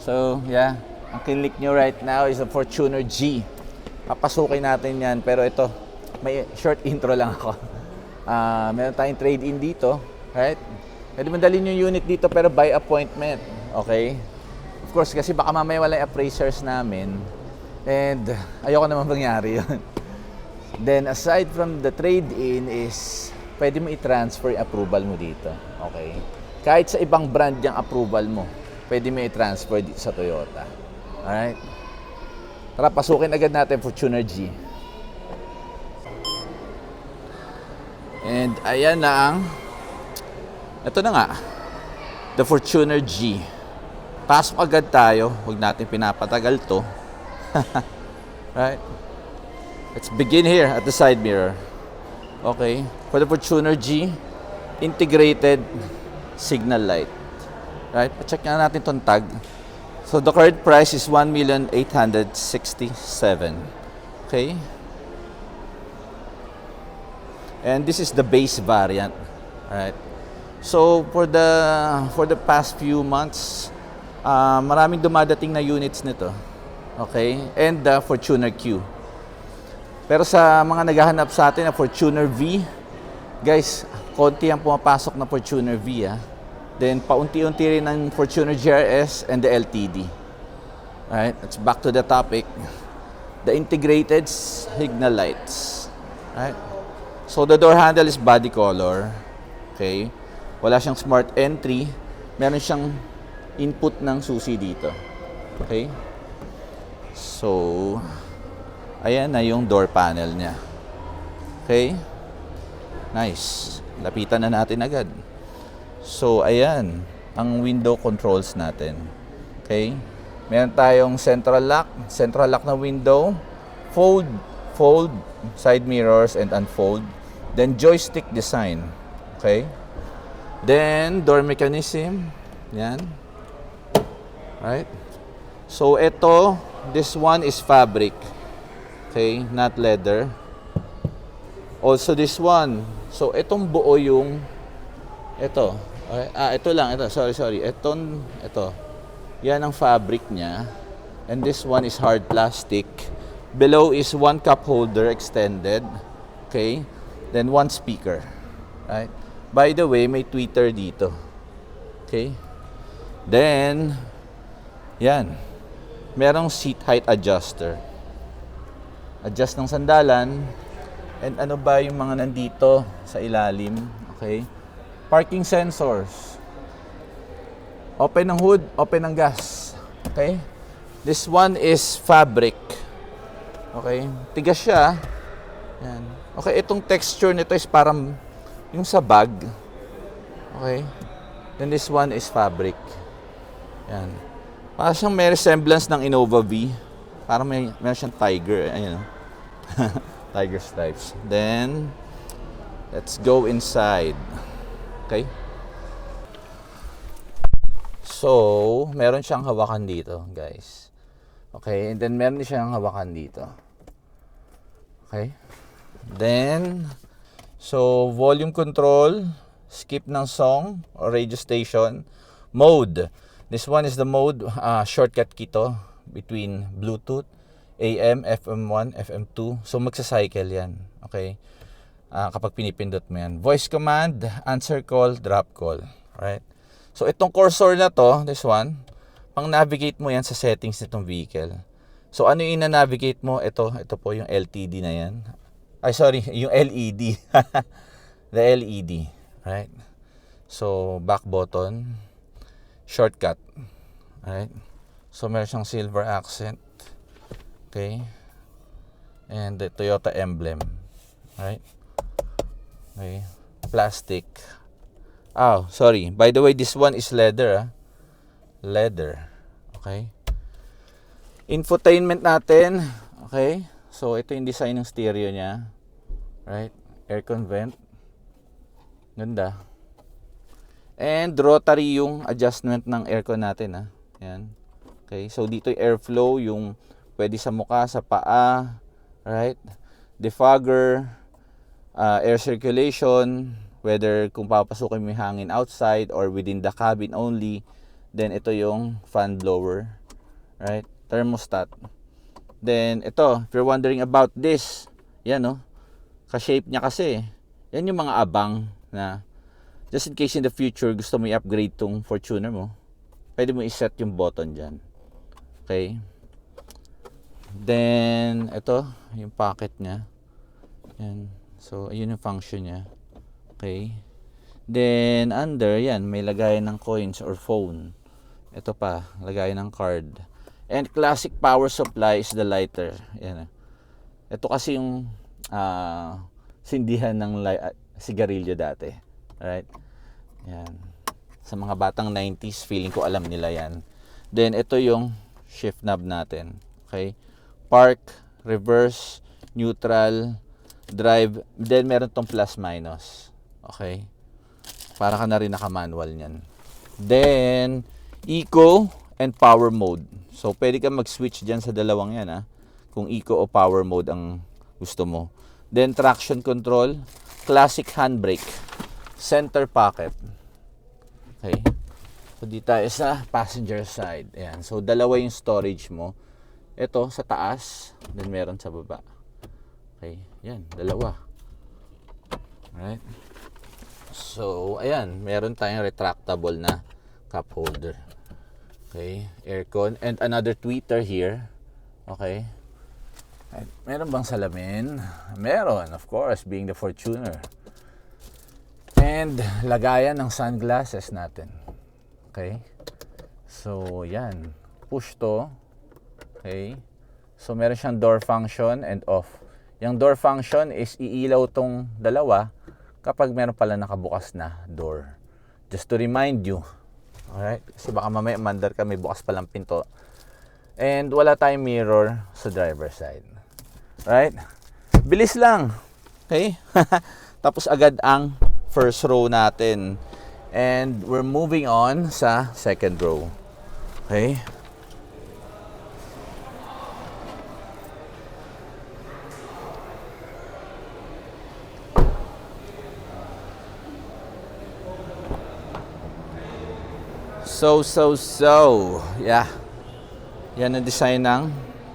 So, yeah. Ang kinlik nyo right now is a Fortuner G. Papasukin natin yan. Pero ito, may short intro lang ako. Meron tayong trade-in dito. Right? Pwede mo dalhin yung unit dito pero by appointment. Okay? Of course, kasi baka mamaya wala yung appraisers namin. And ayoko naman mangyari yun. Then, aside from the trade-in is, pwede mo i-transfer yung approval mo dito. Okay? Kahit sa ibang brand yung approval mo, pwede mo i-transfer dito sa Toyota. Alright? Tara, pasukin agad natin Fortuner G. And ayan na ang, ito na nga, the Fortuner G. Pasok agad tayo, huwag natin pinapatagal to. Right? Let's begin here at the side mirror. Okay, for the Fortuner G, integrated signal light. Right, pa-check na natin itong tag. So the current price is 1,867,000. Okay. And this is the base variant. Right. So for the past few months, maraming dumadating na units nito. Okay, and the Fortuner Q. Pero sa mga naghahanap sa atin na Fortuner V, guys, konti ang pumapasok na Fortuner V. Then, paunti-unti rin ang Fortuner GRS and the LTD. Alright, let's back to the topic. The integrated signal lights. Alright. So, the door handle is body color. Okay. Wala siyang smart entry. Meron siyang input ng susi dito. Okay. So, ayan na yung door panel niya. Okay? Nice. Lapitan na natin agad. So, ayan ang window controls natin. Okay? Meron tayong central lock na window, fold, side mirrors, and unfold. Then, joystick design. Okay? Then, door mechanism. Yan. Right? So, this one is fabric. Okay, not leather. Also this one. So itong buo yung ito. Okay. Ito lang, ito. Sorry. Ito. Yan ang fabric niya. And this one is hard plastic. Below is one cup holder extended. Okay? Then one speaker. Right? By the way, may tweeter dito. Okay? Then yan. Merong seat height adjuster. Adjust ng sandalan. And ano ba yung mga nandito sa ilalim? Okay. Parking sensors. Open ng hood, open ng gas. Okay. This one is fabric. Okay. Tigas siya. Yan. Okay, itong texture nito is parang yung sa bag. Okay. Then this one is fabric. Yan. Parang siyang may resemblance ng Innova V. Parang meron siyang tiger. Ayan. Tiger stripes. Then, let's go inside. Okay? So, meron siyang hawakan dito, guys. Okay? And then, meron din siyang hawakan dito. Okay? Then, so, volume control, skip ng song or radio station, mode. This one is the mode, shortcut key to between Bluetooth, AM, FM1, FM2. So, magsa-cycle yan. Okay? Kapag pinipindot mo yan. Voice command, answer call, drop call. Right? So, itong cursor na to, this one, pang-navigate mo yan sa settings nitong vehicle. So, ano yung na-navigate mo? Ito po yung LTD na yan. Ay, sorry, yung LED. The LED. Right? So, back button, shortcut. Right? So, meron siyang silver accent. Okay. And the Toyota emblem. Right? Okay. Plastic. Oh, sorry. By the way, this one is leather. Leather. Okay. Infotainment natin. Okay. So, ito yung design ng stereo niya. Right? Aircon vent. Ganda. And rotary yung adjustment ng aircon natin. Yan. Okay. So, dito yung airflow, yung pwede sa mukha, sa paa, right? Defogger, air circulation, whether kung papasukin mo yung hangin outside or within the cabin only. Then ito yung fan blower, right? Thermostat. Then ito, if you're wondering about this, yan no, ka-shape niya kasi. Yan yung mga abang na just in case in the future gusto mo i-upgrade tong Fortuner mo, pwede mo i-set yung button dyan. Okay? Then ito, yung pocket niya. Yan. So, ayun yung function niya. Okay? Then under, yan, may lagayan ng coins or phone. Ito pa, lagayan ng card. And classic power supply is the lighter. Yan. Ito kasi yung sindihan ng sigarilyo dati. Right? Yan. Sa mga batang 90s, feeling ko alam nila yan. Then ito yung shift knob natin. Okay? Park, reverse, neutral, drive. Then meron tong plus minus. Okay? Para ka na rin naka-manual niyan. Then eco and power mode. So pwede ka mag-switch diyan sa dalawang 'yan kung eco o power mode ang gusto mo. Then traction control, classic handbrake, center pocket. Okay? So dito tayo sa passenger side. Ayan. So dalawa yung storage mo. Ito sa taas, then meron sa baba. Okay? Yan, dalawa. Alright? So, ayan, meron tayong retractable na cup holder. Okay, aircon and another tweeter here. Okay. At meron bang salamin? Meron, of course, being the Fortuner. And lagayan ng sunglasses natin. Okay. So, yan. Push to. Okay. So, meron siyang door function and off. Yung door function is iilaw tong dalawa kapag meron pala nakabukas na door. Just to remind you. Alright? Kasi baka mamaya mandar ka, may bukas palang pinto. And wala tayong mirror sa driver side. Right? Bilis lang. Okay? Tapos agad ang first row natin. And we're moving on sa second row. Okay? So, yeah. Yan ang design ng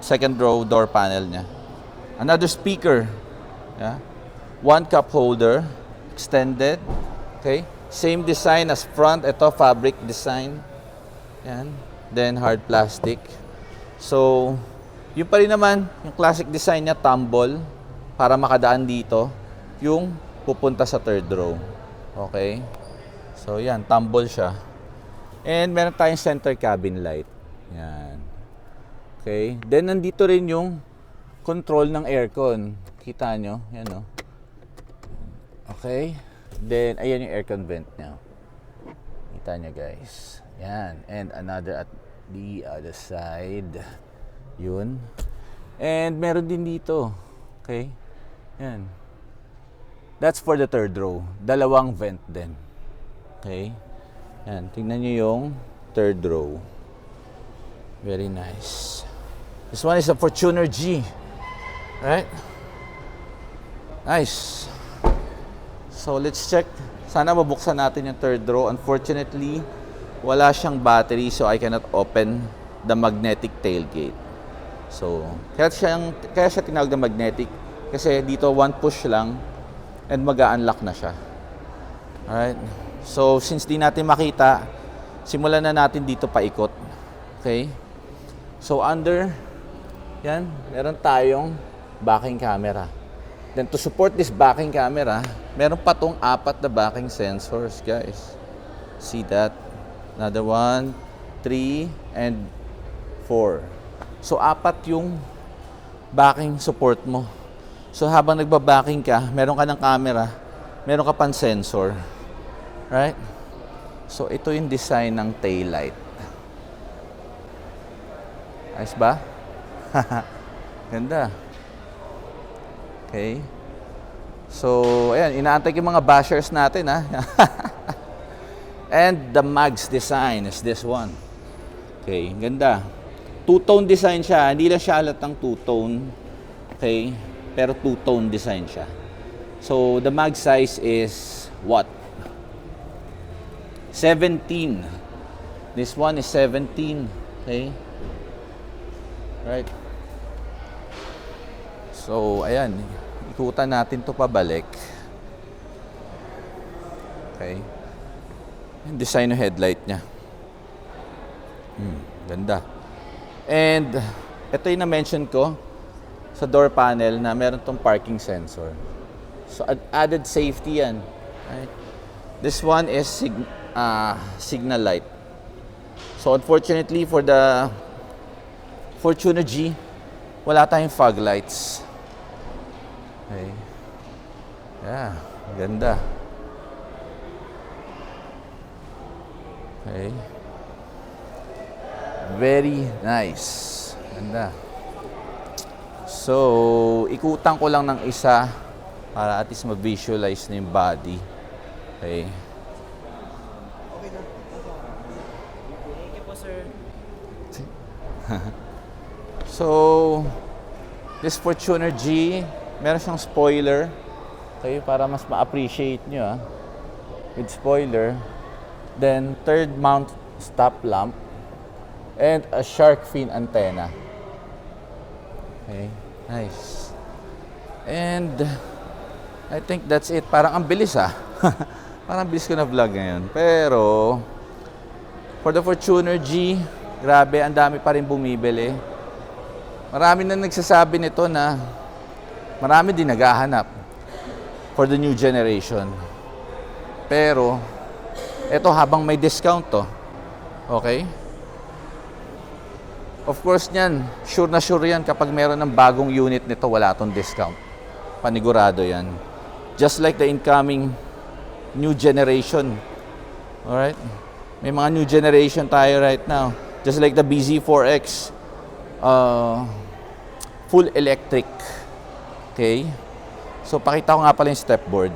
second row door panel niya. Another speaker. Yeah. One cup holder, extended. Okay. Same design as front. Ito, fabric design. Yan. Then, hard plastic. So, yung pa rin naman, yung classic design niya, tumble, para makadaan dito, yung pupunta sa third row. Okay. So, yan, tumble siya. And meron tayong center cabin light. Yan. Okay. Then, nandito rin yung control ng aircon. Kita nyo? Yan, no? Okay. Then, ayan yung aircon vent niya. Kita nyo, guys. Yan. And another at the other side. Yun. And meron din dito. Okay. Yan. That's for the third row. Dalawang vent din. Okay. Yan, tingnan nyo yung third row. Very nice. This one is a Fortuner G. Right? Nice. So, let's check. Sana mabuksan natin yung third row. Unfortunately, wala siyang battery, so I cannot open the magnetic tailgate. So, kaya siya tinawag na magnetic kasi dito one push lang and mag-a-unlock na siya. Alright? So, since di natin makita, simulan na natin dito paikot. Okay? So, under, yan, meron tayong backing camera. Then, to support this backing camera, meron pa tong 4 na backing sensors, guys. See that? Another 1, 3, and 4. So, 4 yung backing support mo. So, habang nagbabacking ka, meron ka ng camera, meron ka pang sensor. Right? So, ito yung design ng taillight. Ayos ba? Ganda. Okay. So, ayan, inaantay yung mga bashers natin, ha? And the mags design is this one. Okay, ganda. Two-tone design siya. Hindi lang siya halatang two-tone. Okay? Pero two-tone design siya. So, the mag size is what? 17. This one is 17. Okay? Right? So, ayan. Ikutan natin to pabalik. Okay? Yung design ng headlight niya. Ganda. And, ito yung na-mention ko sa door panel na meron tong parking sensor. So, added safety yan. Right? This one is signal light. So, unfortunately for the Fortuner G, wala tayong fog lights. Okay. Yeah, ganda. Okay. Very nice. Ganda. So, ikutan ko lang ng isa para at least ma-visualize na yung body. Okay. Thank you po, sir. So, this Fortuner G, meron siyang spoiler. Okay, para mas ma-appreciate nyo, with spoiler. Then, third mount stop lamp. And a shark fin antenna. Okay, nice. And, I think that's it. Parang ang bilis Parang bilis ko na vlog ngayon. Pero, for the Fortuner G, grabe, ang dami pa rin bumibili. Marami na nagsasabi nito na marami din naghahanap for the new generation. Pero, eto habang may discount to. Okay? Of course niyan, sure na sure yan kapag meron ng bagong unit nito, wala tong discount. Panigurado yan. Just like the incoming new generation. Alright? May mga new generation tayo right now. Just like the BZ4X. Full electric. Okay? So, pakita ko nga pala yung stepboard.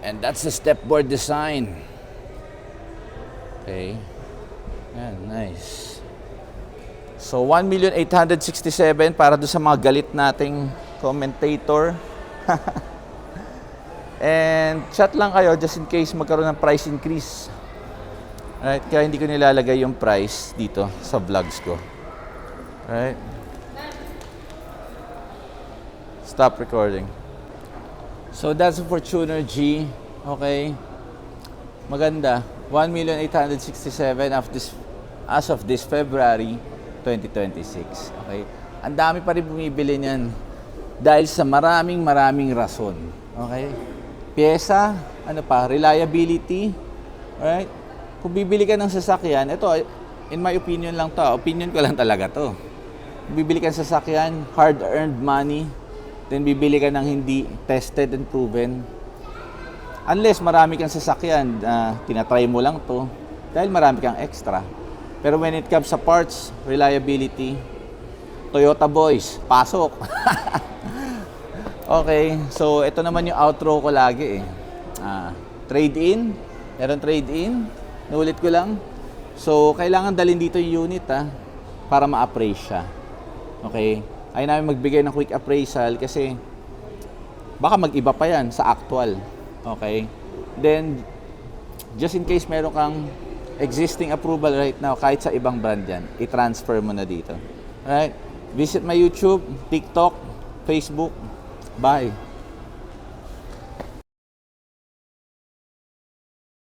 And that's the stepboard design. Okay? Yan, nice. So, 1,867,000 para doon sa mga galit nating commentator. And chat lang kayo just in case magkaroon ng price increase. Right? Kaya hindi ko nilalagay yung price dito sa vlogs ko. Right? Stop recording. So, that's a Fortuner G. Okay? Maganda. 1,867,000 as of this February 2026. Okay? Ang dami pa rin bumibili niyan dahil sa maraming rason. Okay? Pyesa, ano pa, reliability. Alright? Kung bibili ka ng sasakyan, ito, in my opinion lang to. Opinion ko lang talaga to. Kung bibili ka ng sasakyan, hard-earned money, then bibili ka ng hindi tested and proven. Unless marami kang sasakyan, tinatry mo lang to dahil marami kang extra. Pero when it comes sa parts, reliability, Toyota boys, pasok. Okay, so ito naman yung outro ko lagi trade-in, meron trade-in, naulit ko lang. So, kailangan dalhin dito yung unit para ma-appraise siya. Okay, ayaw namin magbigay ng quick appraisal kasi baka mag-iba pa yan sa actual. Okay, then just in case meron kang existing approval right now, kahit sa ibang brand yan, i-transfer mo na dito. Alright? Visit my YouTube, TikTok, Facebook. Bye!